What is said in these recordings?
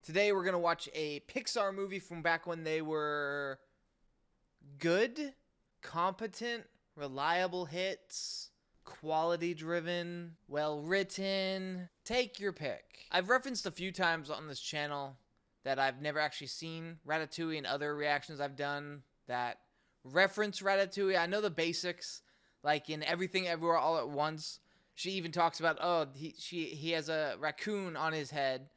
Today we're going to watch a Pixar movie from back when they were good, competent, reliable hits, quality driven, well written. Take your pick. I've referenced a few times on this channel that I've never actually seen Ratatouille, and other reactions I've done that reference Ratatouille. I know the basics, like in Everything Everywhere All at Once. She even talks about, he has a raccoon on his head.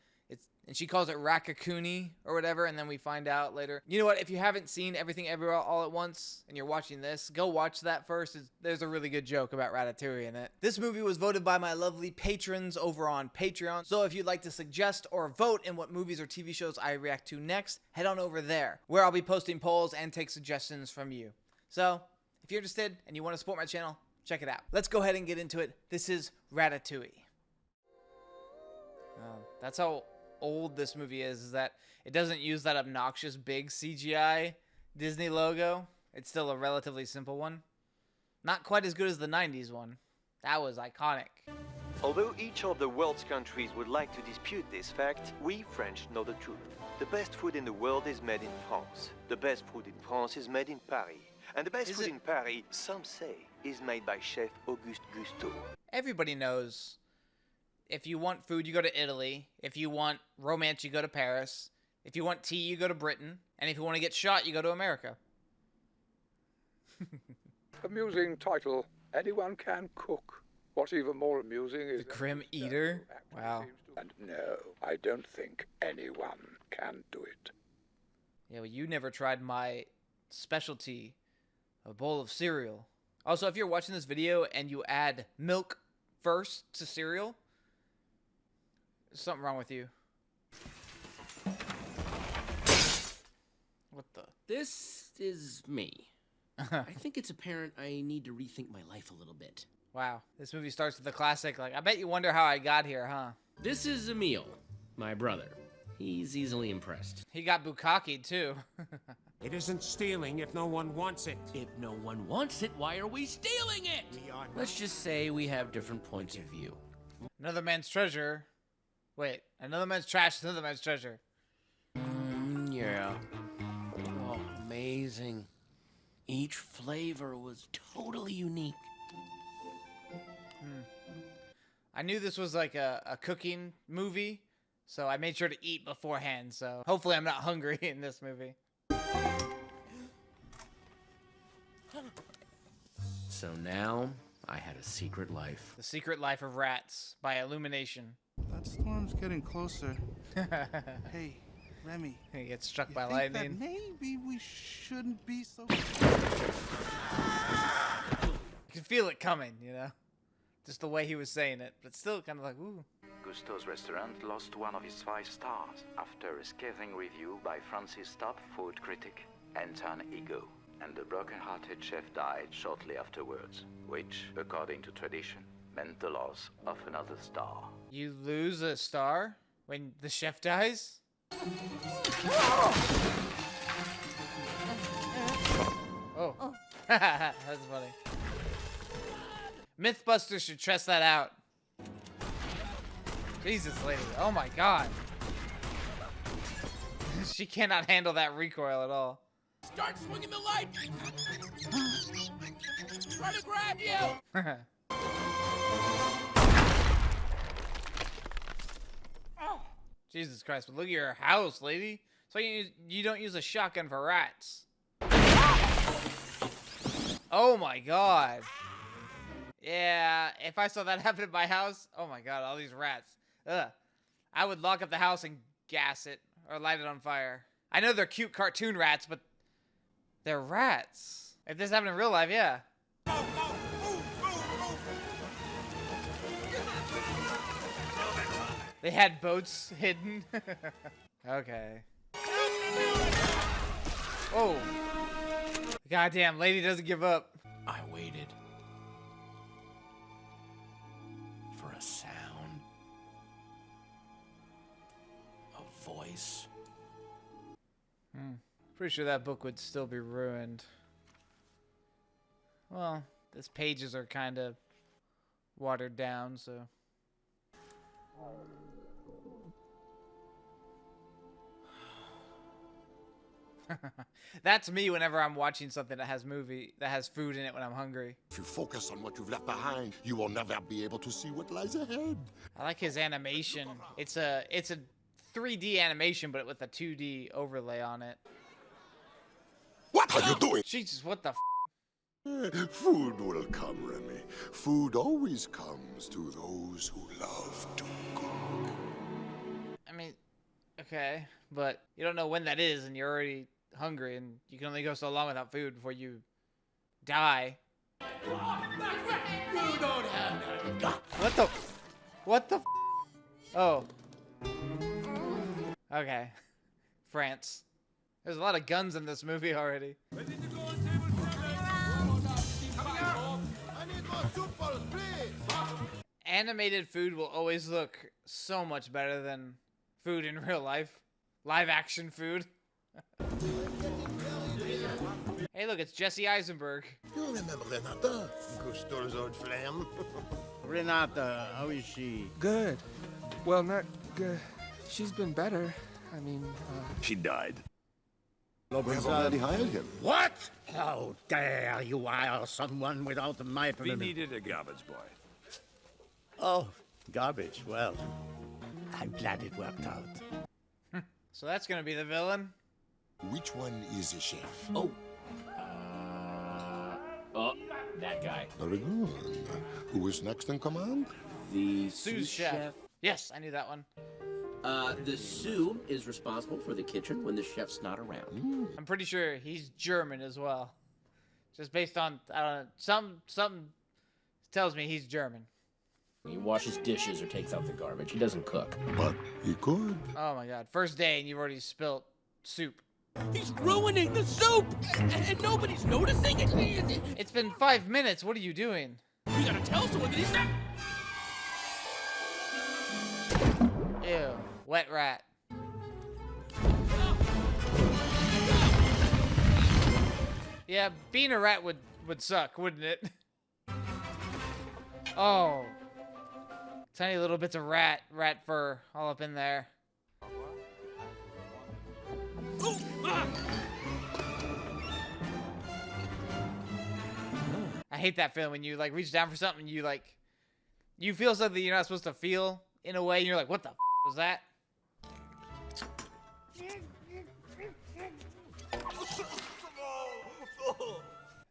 And she calls it Raccacoonie or whatever, and then we find out later. You know what? If you haven't seen Everything Everywhere All at Once and you're watching this, go watch that first. There's a really good joke about Ratatouille in it. This movie was voted by my lovely patrons over on Patreon. So if you'd like to suggest or vote in what movies or TV shows I react to next, head on over there, where I'll be posting polls and take suggestions from you. So if you're interested and you want to support my channel, check it out. Let's go ahead and get into it. This is Ratatouille. That's how old this movie is that it doesn't use that obnoxious big CGI Disney logo. It's still a relatively simple one. Not quite as good as the 90s one. That was iconic. Although each of the world's countries would like to dispute this fact, we French know the truth. The best food in the world is made in France. The best food in France is made in Paris. And the best food in Paris, some say, is made by Chef Auguste Gusteau. Everybody knows. If you want food, you go to Italy. If you want romance, you go to Paris. If you want tea, you go to Britain. And if you want to get shot, you go to America. Amusing title. Anyone can cook. What's even more amusing is... The Grim Eater? Wow. And no, I don't think anyone can do it. Yeah, well, you never tried my specialty, a bowl of cereal. Also, if you're watching this video and you add milk first to cereal, there's something wrong with you. What the? This is me. I think it's apparent I need to rethink my life a little bit. Wow. This movie starts with the classic, like, I bet you wonder how I got here, huh? This is Emil, my brother. He's easily impressed. He got bukkake too. It isn't stealing if no one wants it. If no one wants it, why are we stealing it? Let's just say we have different points of view. Another man's treasure. Wait, another man's trash, another man's treasure. Yeah. Oh, amazing. Each flavor was totally unique. I knew this was like a cooking movie, so I made sure to eat beforehand, so hopefully I'm not hungry in this movie. So now, I had a secret life. The Secret Life of Rats by Illumination. That storm's getting closer. Hey, Remy. He gets struck by Think lightning. that maybe we shouldn't be so... You can feel it coming, you know? Just the way he was saying it, but still kind of like, ooh. Gusteau's restaurant lost one of its 5 stars after a scathing review by France's top food critic, Anton Ego. And the broken-hearted chef died shortly afterwards, which, according to tradition, meant the loss of another star. You lose a star when the chef dies? Oh. That's funny. Mythbusters should test that out. Jesus, lady. Oh my god. She cannot handle that recoil at all. Start swinging the light! Try to grab you! Jesus Christ, but look at your house, lady. So you don't use a shotgun for rats. Oh my god. Yeah, if I saw that happen at my house, oh my god, all these rats. Ugh. I would lock up the house and gas it or light it on fire. I know they're cute cartoon rats, but they're rats. If this happened in real life, yeah. They had boats hidden. Okay. Oh. Goddamn, lady doesn't give up. I waited. For a sound. A voice. Pretty sure that book would still be ruined. Well, these pages are kind of watered down, so. That's me whenever I'm watching something that has food in it when I'm hungry. If you focus on what you've left behind, you will never be able to see what lies ahead. I like his animation. It's a 3D animation, but with a 2D overlay on it. What are you doing? Jesus, what the Food will come, Remy. Food always comes to those who love to cook. I mean, okay, but you don't know when that is, and you're already hungry, and you can only go so long without food before you die. What the Oh. Okay. France. There's a lot of guns in this movie already. Animated food will always look so much better than food in real life. Live action food. Hey, look, it's Jesse Eisenberg. You remember Renata? Cousteau's old flame? Renata, how is she? Good. Well, not good. She's been better. I mean, She died. We have already hired him. What? How dare you hire someone without my permission? We needed a garbage boy. Oh, garbage. Well, I'm glad it worked out. So that's gonna be the villain? Which one is the chef? Oh, that guy. Very good. Who is next in command? The Sous chef. Yes, I knew that one. The sous is responsible for the kitchen when the chef's not around. I'm pretty sure he's German as well. Just based on, I don't know, something tells me he's German. He washes dishes or takes out the garbage. He doesn't cook. But he could. Oh my god. First day and you've already spilt soup. He's ruining the soup, and nobody's noticing it. It's been 5 minutes. What are you doing? We gotta tell someone that he's not. Ew. Wet rat. Yeah, being a rat would suck, wouldn't it? Oh. Tiny little bits of rat fur all up in there. I hate that feeling when you like reach down for something and you feel something you're not supposed to feel in a way and you're like, what the was that?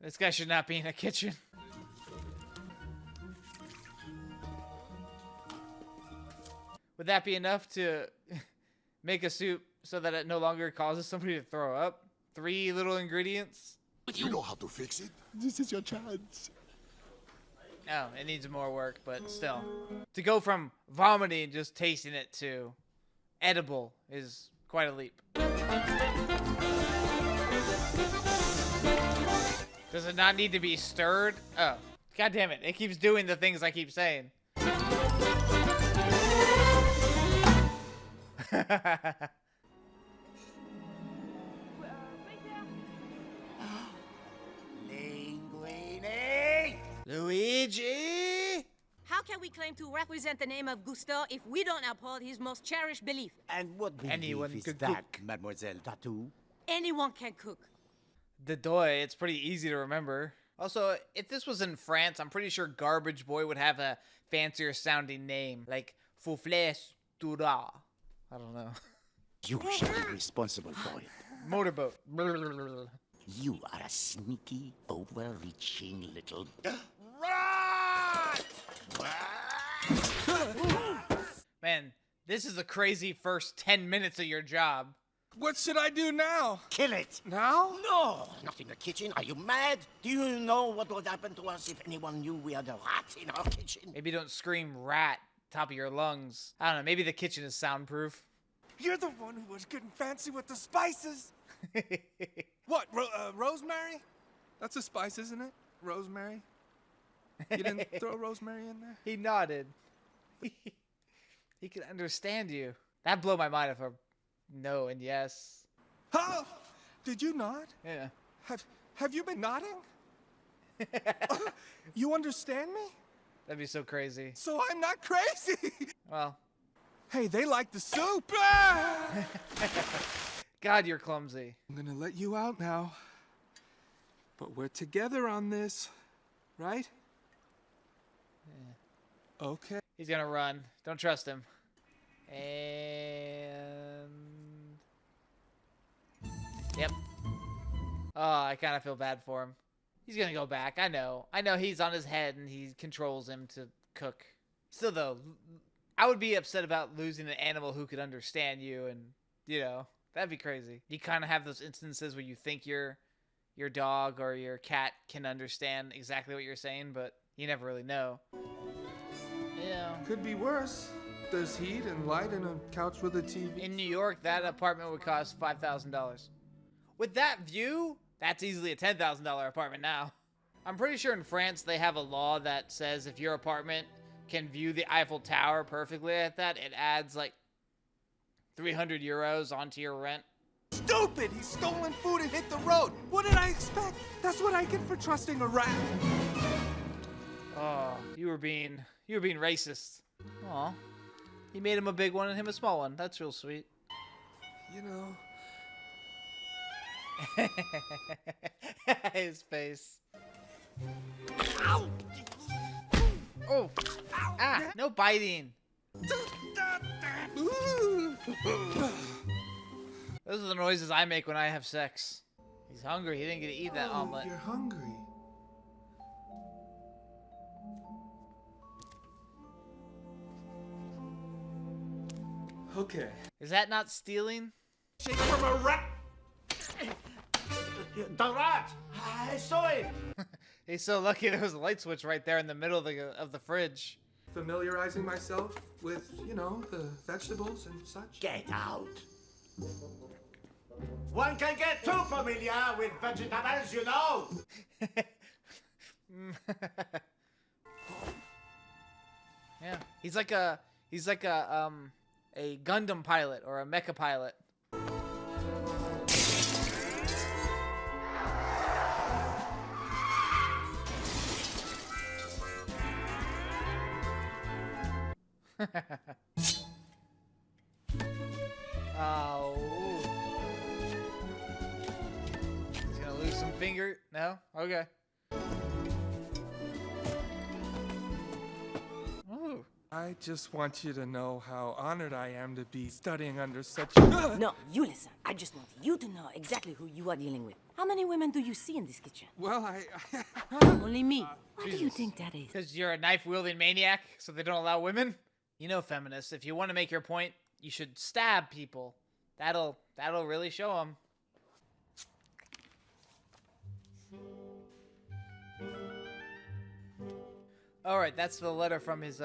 This guy should not be in a kitchen. Would that be enough to make a soup so that it no longer causes somebody to throw up? 3 little ingredients? You know how to fix it. This is your chance. Oh, it needs more work, but still. To go from vomiting and just tasting it to edible is quite a leap. Does it not need to be stirred? Oh, god damn it. It keeps doing the things I keep saying. Luigi? How can we claim to represent the name of Gusteau if we don't uphold his most cherished belief? And what belief Anyone is could that, cook. Mademoiselle Tattoo? Anyone can cook. Dodoy, it's pretty easy to remember. Also, if this was in France, I'm pretty sure Garbage Boy would have a fancier sounding name, like Fouflet Stoura. I don't know. You shall be responsible for it. Motorboat. You are a sneaky, overreaching little... Man, this is a crazy first 10 minutes of your job. what should I do now? Kill it! Now? No, not in the kitchen. Are you mad? Do you know what would happen to us if anyone knew we had a rat in our kitchen? Maybe don't scream rat top of your lungs. I don't know, maybe the kitchen is soundproof. You're the one who was getting fancy with the spices. What, rosemary? That's a spice, isn't it? Rosemary? You didn't throw rosemary in there? He nodded. He could understand you. That'd blow my mind if a no and yes. Oh, did you nod? Yeah. Have you been nodding? You understand me? That'd be so crazy. So I'm not crazy. Well. Hey, they like the soup. God, you're clumsy. I'm gonna let you out now. But we're together on this, right? Yeah. Okay. He's gonna run. Don't trust him. And... Yep. Oh, I kind of feel bad for him. He's gonna go back. I know. I know he's on his head and he controls him to cook. Still, though, I would be upset about losing an animal who could understand you, and, you know, that'd be crazy. You kind of have those instances where you think your dog or your cat can understand exactly what you're saying, but you never really know. Yeah. Could be worse. There's heat and light and a couch with a TV. In New York, that apartment would cost $5,000. With that view, that's easily a $10,000 apartment now. I'm pretty sure in France they have a law that says if your apartment can view the Eiffel Tower perfectly like that, it adds like 300 euros onto your rent. Stupid! He's stolen food and hit the road. What did I expect? That's what I get for trusting a rat. Oh, you were being racist. Aw. He made him a big one and him a small one. That's real sweet. You know. His face. Ow! Oh! Ah! No biting. Those are the noises I make when I have sex. He's hungry. He didn't get to eat that omelet. You're hungry. Okay. Is that not stealing? Shake from a rat! The rat! I saw it! He's so lucky there was a light switch right there in the middle of the fridge. Familiarizing myself with, you know, the vegetables and such. Get out! One can get too familiar with vegetables, you know! Yeah, he's like a Gundam pilot or a mecha pilot. Oh. He's gonna lose some finger? No? Okay. Ooh. I just want you to know how honored I am to be studying under such No, you listen. I just want you to know exactly who you are dealing with. How many women do you see in this kitchen? Well, Only me. Why do you think that is? Because you're a knife-wielding maniac, so they don't allow women? You know, feminists, if you want to make your point, you should stab people. That'll really show them. All right, that's the letter from his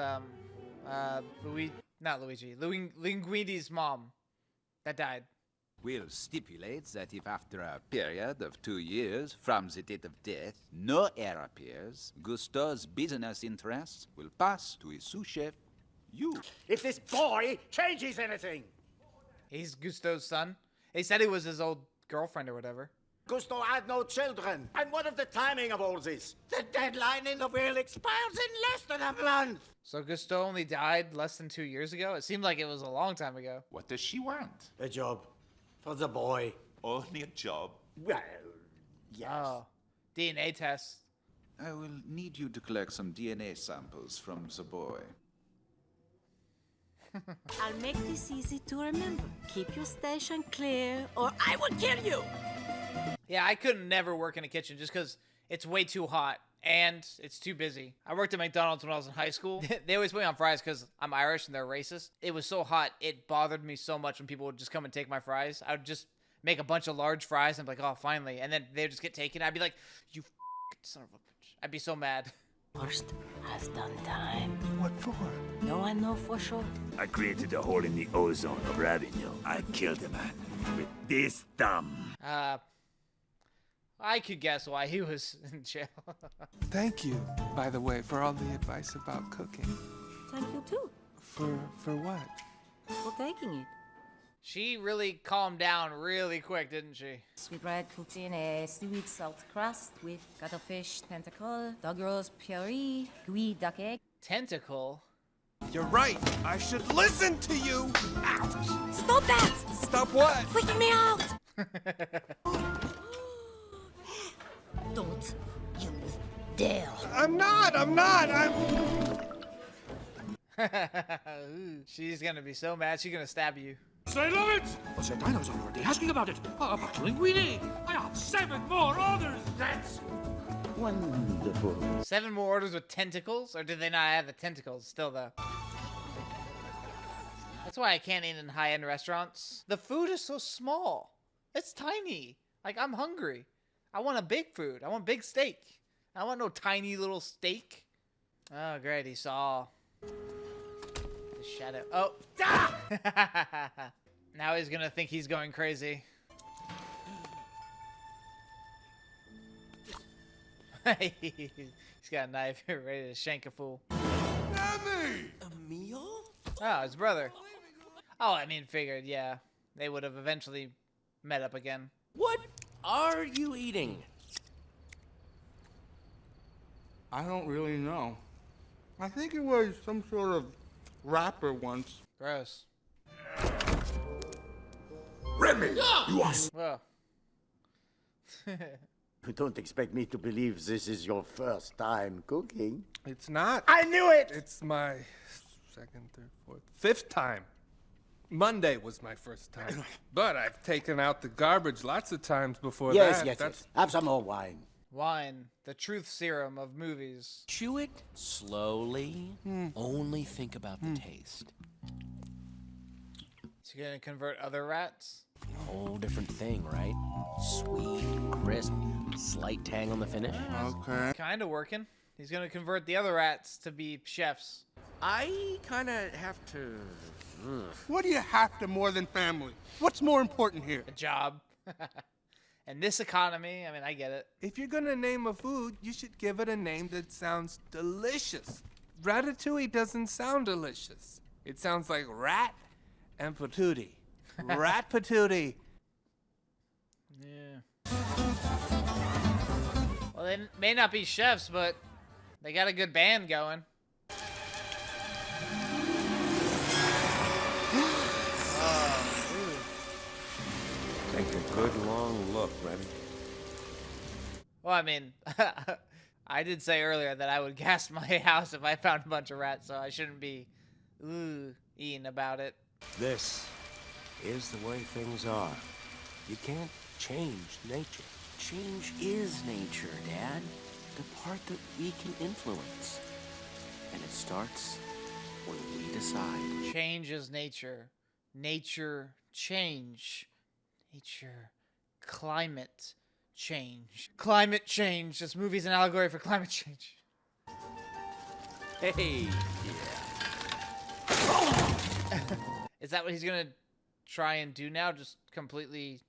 Linguini's mom that died. Will stipulate that if after a period of 2 years from the date of death, no heir appears, Gusteau's business interests will pass to his sous chef, you. If this boy changes anything! He's Gusteau's son? He said he was his old girlfriend or whatever. Gusteau had no children. And what of the timing of all this? The deadline in the will expires in less than a month. So Gusteau only died less than 2 years ago? It seemed like it was a long time ago. What does she want? A job. For the boy. Only a job? Well, yes. Oh, DNA test. I will need you to collect some DNA samples from the boy. I'll make this easy to remember. Keep your station clear, or I will kill you! Yeah, I couldn't never work in a kitchen just because it's way too hot and it's too busy. I worked at McDonald's when I was in high school. They always put me on fries because I'm Irish and they're racist. It was so hot, it bothered me so much when people would just come and take my fries. I would just make a bunch of large fries and be like, oh, finally. And then they would just get taken. I'd be like, you son of a bitch. I'd be so mad. Worst has done time. What for? No one know for sure. I created a hole in the ozone of Ravigno. I killed a man with this thumb. I could guess why he was in jail. Thank you, by the way, for all the advice about cooking. Thank you too. For what? For taking it. She really calmed down really quick, didn't she? Sweet bread cooked in a sweet salt crust with cuttlefish tentacle, dog roast puree, gooey duck egg. Tentacle? You're right. I should listen to you. Ouch. Stop that! Stop what? Freaking me out! Don't you dare. I'm not. She's gonna be so mad, she's gonna stab you. I love it! But Sir Dino's already asking about it. About linguine. I have 7 more orders. That's Wonderful. 7 more orders with tentacles? Or did they not have the tentacles still, though? That's why I can't eat in high-end restaurants. The food is so small. It's tiny. Like, I'm hungry. I want a big food. I want big steak. I want no tiny little steak. Oh, great. He saw the shadow. Oh. Ah! Now he's gonna think he's going crazy. He's got a knife ready to shank a fool. Emil? Oh, his brother. Oh, I mean, figured, yeah. They would have eventually met up again. What are you eating? I don't really know. I think it was some sort of wrapper once. Gross. Remy, you are... Whoa. You don't expect me to believe this is your first time cooking? It's not. I knew it! It's my second, third, fourth, 5th time. Monday was my first time. But I've taken out the garbage lots of times before Yes, that. yes. Have some more wine. Wine, the truth serum of movies. Chew it slowly. Only think about the taste. Is he gonna convert other rats? Whole different thing, right? Sweet, crisp, slight tang on the finish. Okay. Kinda working. He's gonna convert the other rats to be chefs. I kinda have to... What do you have to more than family? What's more important here? A job. And this economy, I mean, I get it. If you're gonna name a food, you should give it a name that sounds delicious. Ratatouille doesn't sound delicious. It sounds like rat and patootie. Rat patootie. Yeah. Well, they may not be chefs, but they got a good band going. Take a good long look, Remy. Well, I mean, I did say earlier that I would gas my house if I found a bunch of rats, so I shouldn't be eating about it. This is the way things are. You can't change nature. Change is nature, Dad. The part that we can influence. And it starts when we decide. Change is nature. Nature, change. Nature, climate, change. Climate change. This movie's an allegory for climate change. Hey, Is that what he's gonna try and do now? Just completely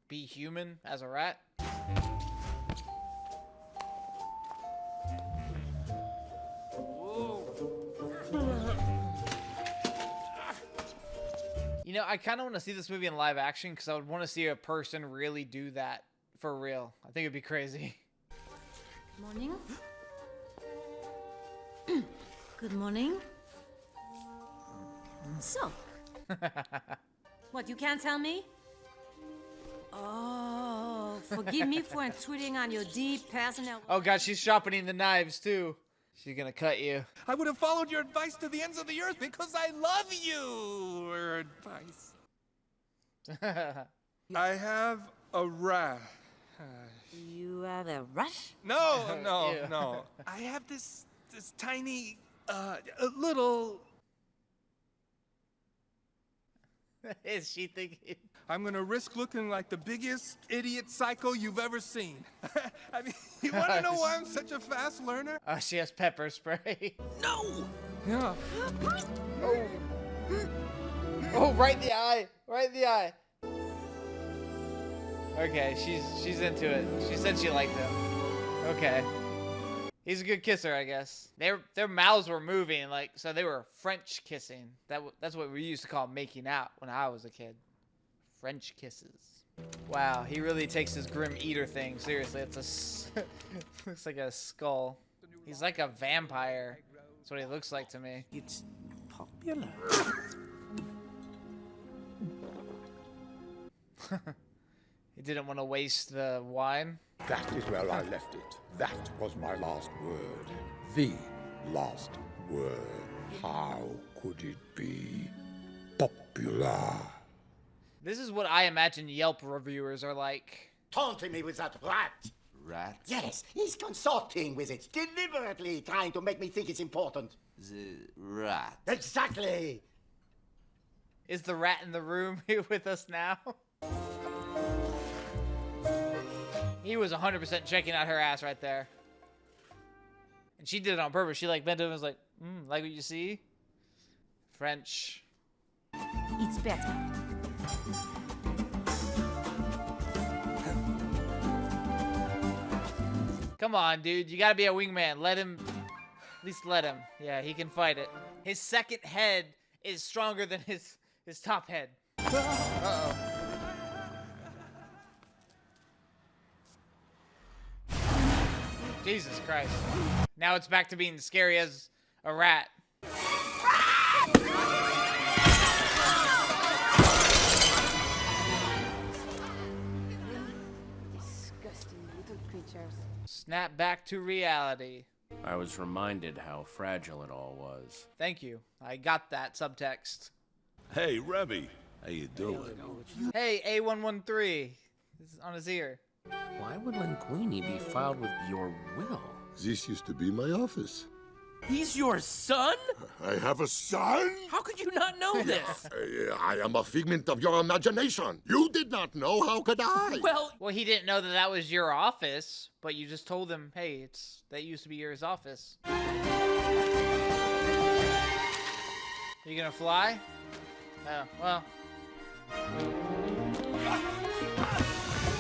be human as a rat? You know, I kind of want to see this movie in live action because I would want to see a person really do that for real. I think it'd be crazy. Morning. Good morning. So, what, you can't tell me? Oh, forgive me for intruding on your deep personal... Oh god, she's sharpening the knives too. She's gonna cut you. I would have followed your advice to the ends of the earth because I love you. Or advice. I have a rash. You have a rush? No. I have this tiny, little... Is she thinking? I'm gonna risk looking like the biggest idiot psycho you've ever seen. I mean, you wanna know why I'm such a fast learner? Oh, she has pepper spray. No! Yeah. Oh. Oh, right in the eye. Right in the eye. Okay, she's into it. She said she liked him. Okay. He's a good kisser, I guess. Their mouths were moving, like, so they were French kissing. That's what we used to call making out when I was a kid. French kisses. Wow, he really takes his Grim Eater thing seriously. It's a looks like a skull. He's like a vampire. That's what he looks like to me. It's popular. He didn't want to waste the wine. That is where I left it. That was my last word. The last word. How could it be popular? This is what I imagine Yelp reviewers are like. Taunting me with that rat. Rat? Yes, he's consorting with it, deliberately trying to make me think it's important. The rat. Exactly. Is the rat in the room here with us now? He was 100% checking out her ass right there. And she did it on purpose. She like bent over and was like, like what you see? French. It's better. Come on, dude. You gotta be a wingman. Let him, at least let him. Yeah, he can fight it. His second head is stronger than his top head. Uh-oh. Jesus Christ. Now it's back to being scary as a rat. Disgusting little creatures. Snap back to reality. I was reminded how fragile it all was. Thank you. I got that subtext. Hey, Remy. How you doing? Hey, A113. This is on his ear. Why would Linguini be filed with your will? This used to be my office. He's your son? I have a son? How could you not know this? I am a figment of your imagination. You did not know, how could I? Well, he didn't know that that was your office, but you just told him, hey, that used to be your office. You gonna fly? Oh, well.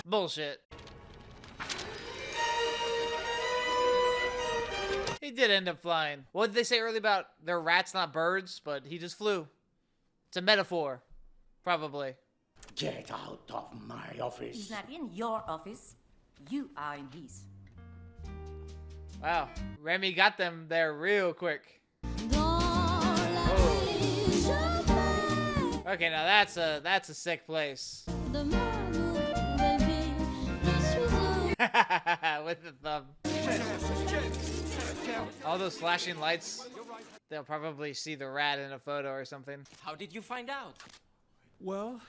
Bullshit. He did end up flying. What did they say earlier about they're rats, not birds? But he just flew. It's a metaphor. Probably. Get out of my office. He's not in your office. You are in his. Wow. Remy got them there real quick. Okay, now that's a sick place. With the thumb. All those flashing lights, they'll probably see the rat in a photo or something. How did you find out? Well,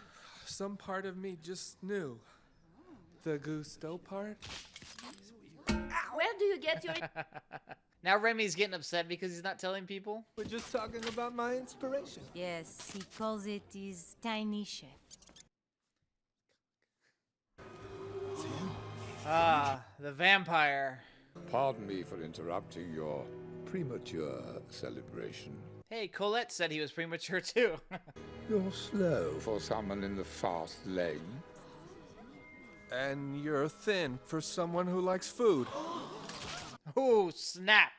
some part of me just knew. The Gusto part? Where do you get your... Now Remy's getting upset because he's not telling people. We're just talking about my inspiration. Yes, he calls it his tiny chef. Ah, the vampire. Pardon me for interrupting your premature celebration. Hey, Colette said he was premature too. You're slow for someone in the fast lane. And you're thin for someone who likes food. Oh, snap.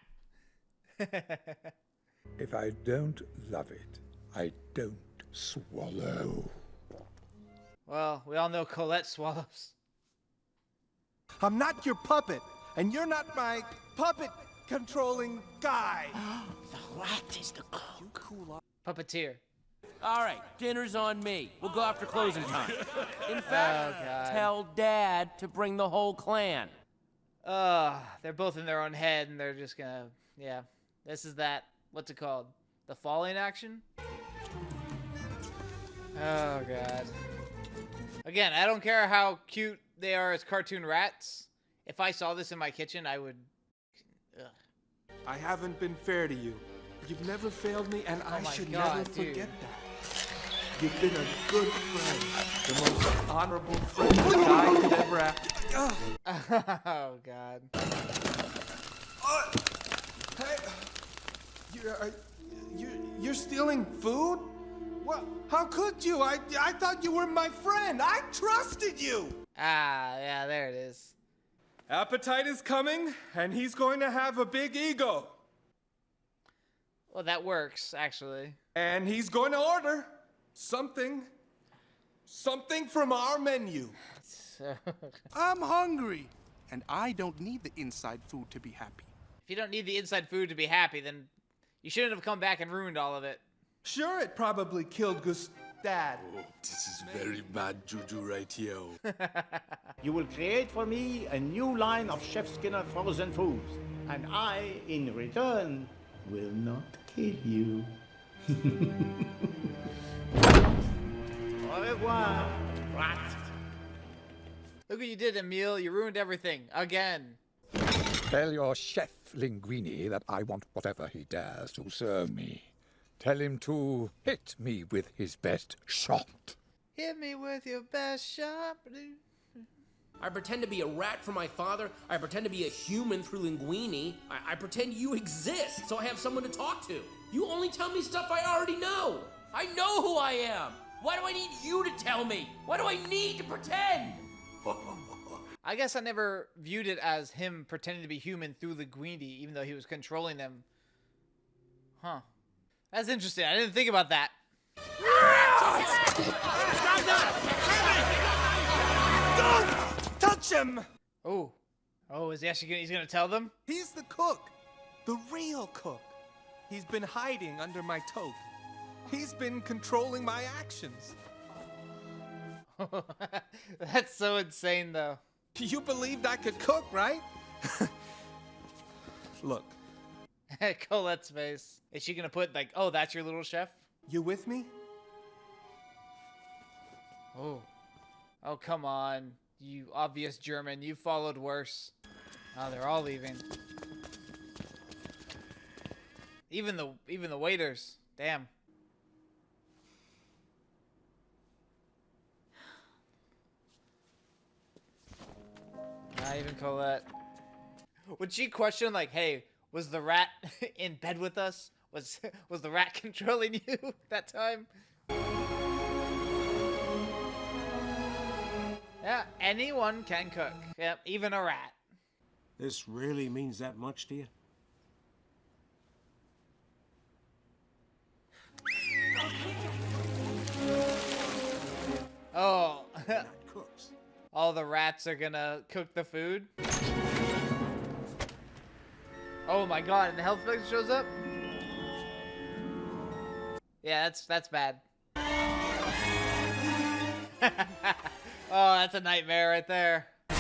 If I don't love it, I don't swallow. Well, we all know Colette swallows. I'm not your puppet, and you're not my puppet-controlling guy. The rat is the cook. Puppeteer. All right, dinner's on me. We'll go after closing time. In fact, tell Dad to bring the whole clan. They're both in their own head, and they're just gonna, yeah. This is that, what's it called? The falling action? Oh, God. Again, I don't care how cute they are as cartoon rats. If I saw this in my kitchen, I would... Ugh. I haven't been fair to you. You've never failed me, and I should never forget that. You've been a good friend. The most honorable friend a guy could ever have. Oh, God. Hey, you're stealing food? What? How could you? I thought you were my friend. I trusted you. Ah, yeah, there it is. Appetite is coming, and he's going to have a big ego. Well, that works, actually. And he's going to order something from our menu. I'm hungry, and I don't need the inside food to be happy. If you don't need the inside food to be happy, then You shouldn't have come back and ruined all of it. Sure, it probably killed Dad. Oh, this is very bad juju right here. You will create for me a new line of Chef Skinner frozen foods, and I, in return, will not kill you. Au revoir, rat. Look what you did, Emile. You ruined everything. Again. Tell your chef Linguini that I want whatever he dares to serve me. Tell him to hit me with his best shot. Hit me with your best shot. I pretend to be a rat for my father. I pretend to be a human through Linguini. I pretend you exist so I have someone to talk to. You only tell me stuff I already know. I know who I am. Why do I need you to tell me? Why do I need to pretend? I guess I never viewed it as him pretending to be human through Linguini, even though he was controlling them. Huh. That's interesting. I didn't think about that. Don't touch him! Oh. Oh, is he actually he's gonna tell them? He's the cook. The real cook. He's been hiding under my toque. He's been controlling my actions. That's so insane, though. You believed I could cook, right? Look. Colette's face. Is she gonna put like, oh, that's your little chef? You with me? Oh. Oh, come on. You obvious German. You followed worse. Oh, they're all leaving. Even the waiters. Damn. Not even Colette. Would she question like, hey, was the rat in bed with us? Was the rat controlling you that time? Yeah, anyone can cook. Yep, even a rat. This really means that much to you? Oh. Not cooks. All the rats are gonna cook the food. Oh my god, and the health inspector shows up? Yeah, that's bad. Oh, that's a nightmare right there. Team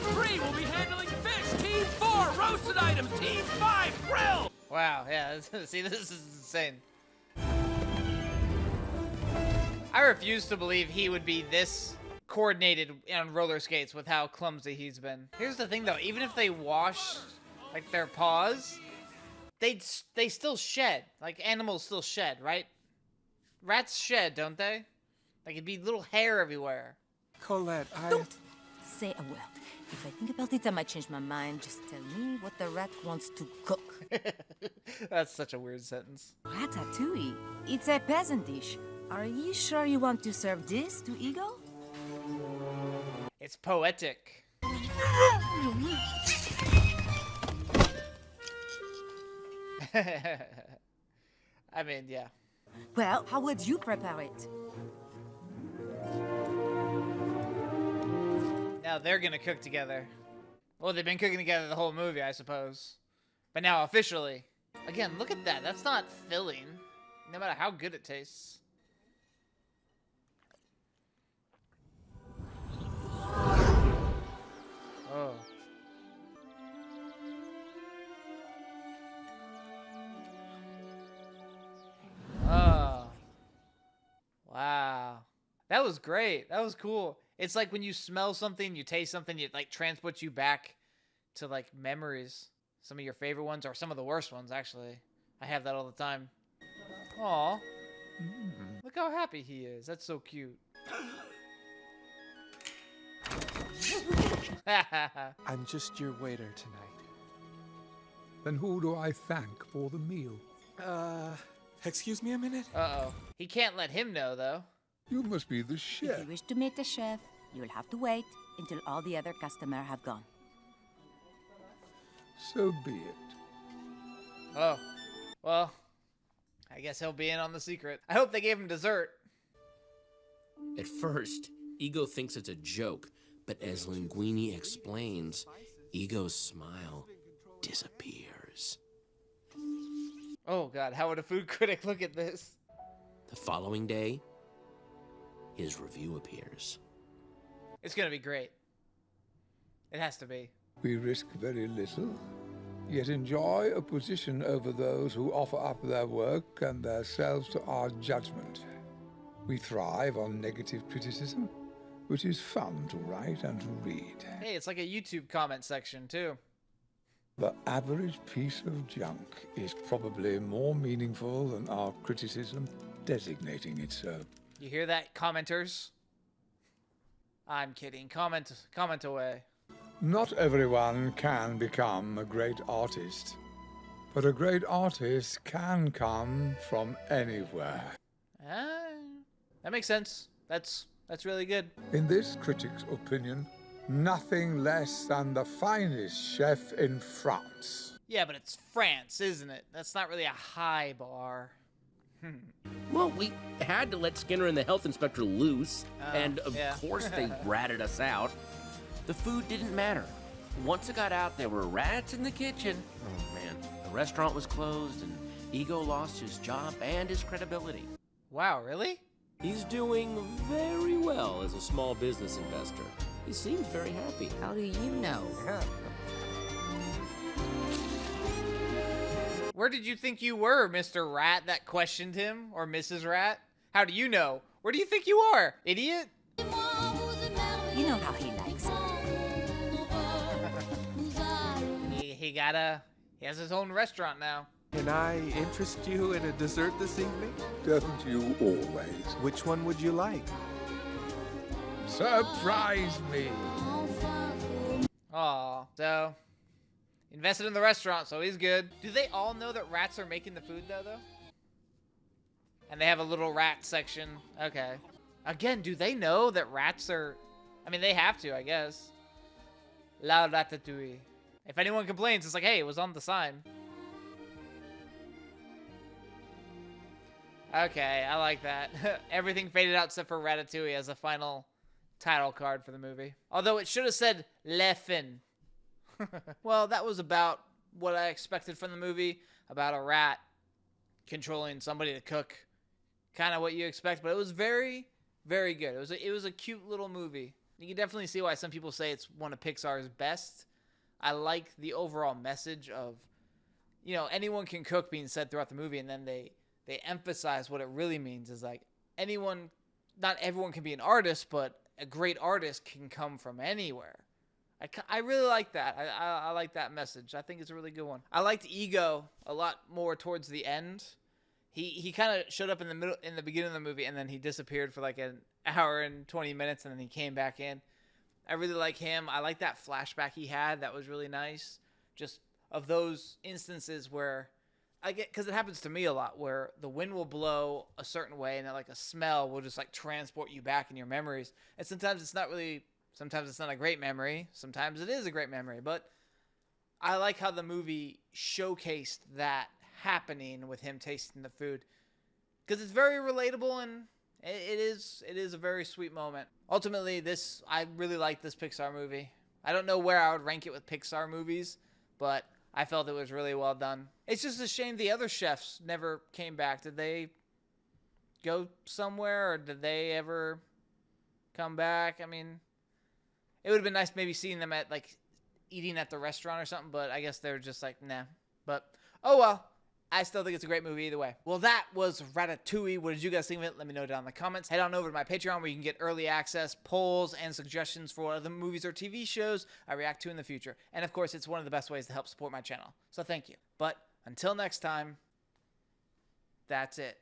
3 will be handling fish. Team 4, roasted items. Team 5, grill. Wow, yeah, see, this is insane. I refuse to believe he would be this coordinated on roller skates with how clumsy he's been. Here's the thing though, even if they wash like their paws, they still shed. Like animals still shed, right? Rats shed, don't they? Like it'd be little hair everywhere. Colette, Don't say a word. If I think about it, I might change my mind. Just tell me what the rat wants to cook. That's such a weird sentence. Ratatouille. It's a peasant dish. Are you sure you want to serve this to Ego? It's poetic. I mean, yeah. Well, how would you prepare it? Now they're gonna cook together. Well, they've been cooking together the whole movie, I suppose. But now officially. Again, look at that. That's not filling. No matter how good it tastes. Oh. Oh. Wow. That was great. That was cool. It's like when you smell something, you taste something, it like transports you back to like memories. Some of your favorite ones or some of the worst ones, actually. I have that all the time. Aw. Look how happy he is. That's so cute. I'm just your waiter tonight. Then who do I thank for the meal? Excuse me a minute? Uh-oh. He can't let him know, though. You must be the If chef. you wish to meet the chef, you will have to wait until all the other customers have gone. So be it. Oh. Well, I guess he'll be in on the secret. I hope they gave him dessert. At first, Ego thinks it's a joke, but as Linguini explains, Ego's smile disappears. Oh God, how would a food critic look at this? The following day, his review appears. It's gonna be great. It has to be. We risk very little, yet enjoy a position over those who offer up their work and themselves to our judgment. We thrive on negative criticism, which is fun to write and to read. Hey, it's like a YouTube comment section too. The average piece of junk is probably more meaningful than our criticism designating it so. You hear that, commenters? I'm kidding. Comment away. Not everyone can become a great artist, but a great artist can come from anywhere. That makes sense. That's really good. In this critic's opinion, nothing less than the finest chef in France. Yeah, but it's France, isn't it? That's not really a high bar. Well, we had to let Skinner and the health inspector loose, and of yeah. course they ratted us out. The food didn't matter. Once it got out, there were rats in the kitchen. Oh man, the restaurant was closed, and Ego lost his job and his credibility. Wow, really? He's doing very well as a small business investor. He seems very happy. How do you know? Where did you think you were, Mr. Rat that questioned him? Or Mrs. Rat? How do you know? Where do you think you are, idiot? You know how he likes it. He has his own restaurant now. Can I interest you in a dessert this evening? Don't you always? Which one would you like? Surprise me! Aw, so invested in the restaurant, so he's good. Do they all know that rats are making the food though? And they have a little rat section. Okay. Again, do they know that rats are... I mean, they have to, I guess. La Ratatouille. If anyone complains, it's like, hey, it was on the sign. Okay, I like that. Everything faded out except for Ratatouille as a final title card for the movie. Although it should have said Le Fin. Well, that was about what I expected from the movie. About a rat controlling somebody to cook. Kind of what you expect, but it was very, very good. It was a cute little movie. You can definitely see why some people say it's one of Pixar's best. I like the overall message of, you know, anyone can cook being said throughout the movie, and then they emphasize what it really means is like not everyone can be an artist, but a great artist can come from anywhere. I really like that. I like that message. I think it's a really good one. I liked Ego a lot more towards the end. He kind of showed up in the beginning of the movie, and then he disappeared for like an hour and 20 minutes, and then he came back in. I really like him. I like that flashback he had. That was really nice. Just of those instances where because it happens to me a lot, where the wind will blow a certain way, and then like a smell will just like transport you back in your memories. And sometimes it's not a great memory. Sometimes it is a great memory. But I like how the movie showcased that happening with him tasting the food, because it's very relatable, and it is a very sweet moment. Ultimately, I really like this Pixar movie. I don't know where I would rank it with Pixar movies, but I felt it was really well done. It's just a shame the other chefs never came back. Did they go somewhere, or did they ever come back? I mean, it would have been nice maybe seeing them at like eating at the restaurant or something, but I guess they're just like, nah. But oh well. I still think it's a great movie either way. Well, that was Ratatouille. What did you guys think of it? Let me know down in the comments. Head on over to my Patreon where you can get early access, polls, and suggestions for what other movies or TV shows I react to in the future. And of course, it's one of the best ways to help support my channel. So thank you. But until next time, that's it.